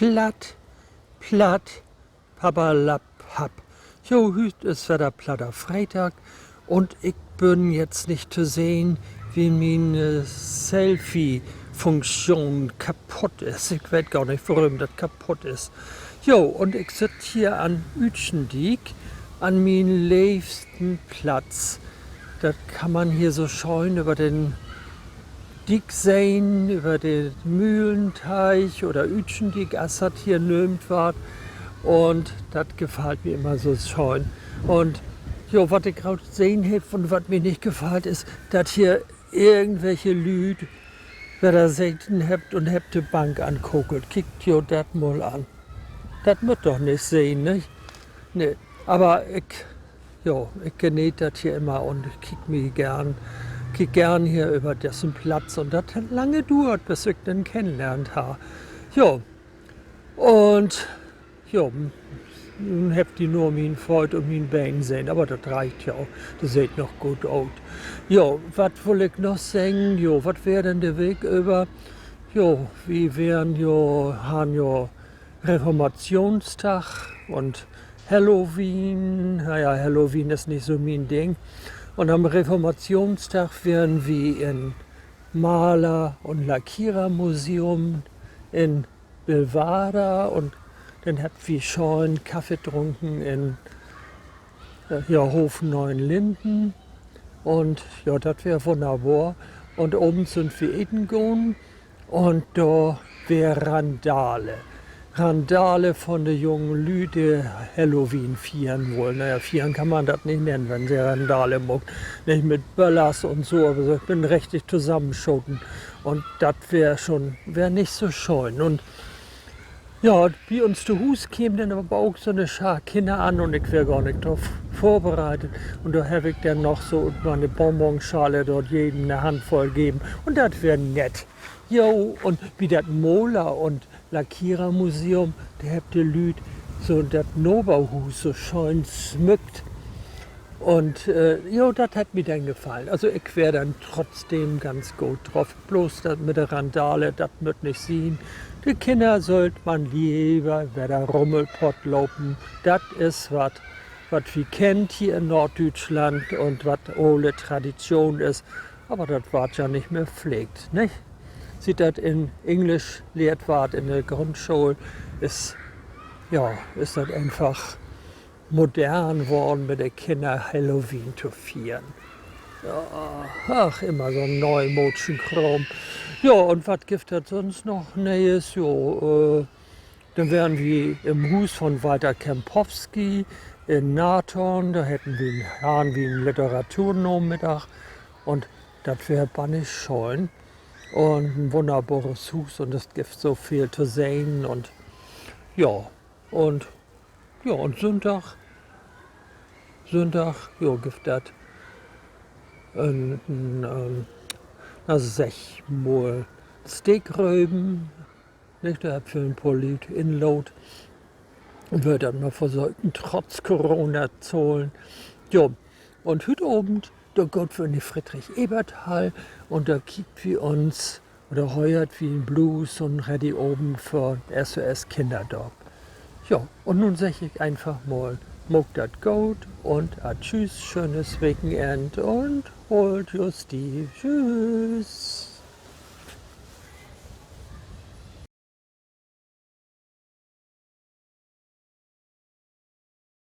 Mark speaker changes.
Speaker 1: platt, platt, papperlapapp. Jo, hüt ist wieder platter Freitag und ich bin jetzt nicht zu sehen, wie meine Selfie-Funktion kaputt ist. Ich weiß gar nicht, warum das kaputt ist. Jo, und ich sitze hier an Ütschendiek, an meinem liebsten Platz. Das kann man hier so scheuen über den Diek sehen, über den Mühlenteich oder Ütschendiek, als das hier nömt war. Und das gefällt mir immer so schön. Und jo, was ich gerade sehen habe und was mir nicht gefällt, ist, dass hier irgendwelche Lüd, wer da selten habt und habt die Bank anguckt. Kickt jo das mal an. Das wird doch nicht sehen, nicht? Nee. Aber ich genieße das hier immer und ich kick gern hier über dessen Platz. Und das hat lange gedauert, bis ich den kennengelernt habe. Jo. Und jo, nun habt ihr nur mein Freund und mein Bein sehen, aber das reicht ja auch. Das sieht noch gut aus. Jo, was will ich noch sagen? Jo, was wäre denn der Weg über? Jo, wir haben jo Reformationstag und Halloween. Naja, Halloween ist nicht so mein Ding. Und am Reformationstag werden wir in Maler- und Lackierermuseum in Bilwada und dann habt wir schon Kaffee getrunken in Hof Neuenlinden. Und ja, das wäre wunderbar. Und oben sind wir eten gegangen und da wäre Randale. Randale von den jungen Leuten Halloween feiern wollen. Naja, feiern kann man das nicht nennen, wenn sie Randale machen. Nicht mit Böllers und so, aber ich bin richtig zusammenschoten. Und das wäre nicht so schön. Und ja, wie uns zu Hus käme dann aber auch so eine Schar Kinder an und ich wäre gar nicht darauf vorbereitet. Und da habe ich dann noch so meine Bonbonschale dort jedem eine Handvoll geben. Und das wäre nett. Jo, und wie das Mola- und Lackierermuseum, da habt ihr Lüd so das Nobauhus so schön schmückt. Und das hat mir dann gefallen. Also ich wäre dann trotzdem ganz gut drauf. Bloß das mit der Randale, das wird nicht sehen. Die Kinder sollte man lieber bei der Rummelpott lopen. Das ist was wir kennt hier in Norddeutschland und was ole Tradition ist. Aber das wird ja nicht mehr pflegt, nicht? Sieht das in Englisch lehrt ward in der Grundschule, ist das einfach modern worden, mit den Kindern Halloween zu feiern. Ja, ach, immer so ein neumodischen Kram. Ja, und was gibt es sonst noch Neues? Dann wären wir im Hus von Walter Kempowski in Nathorn. Da haben wir einen Literaturnachmittag. Und das wäre bannig schön. Und ein wunderbares Hus und es gibt so viel zu sehen. Und und Sonntag, gibt das sechsmal Steakröben, nicht? Da für ein paar Leute Inload und wird dann mal versorgt, trotz Corona zahlen. Ja, und heute Abend, da geht wir in die Friedrich-Ebert-Hall und da kickt wir uns oder heuert wie ein Blues und ready oben für SOS Kinderdorf. Ja, und nun sag ich einfach mal, muck dat gut und tschüss, schönes Wochenend und holt Justi. Tschüss.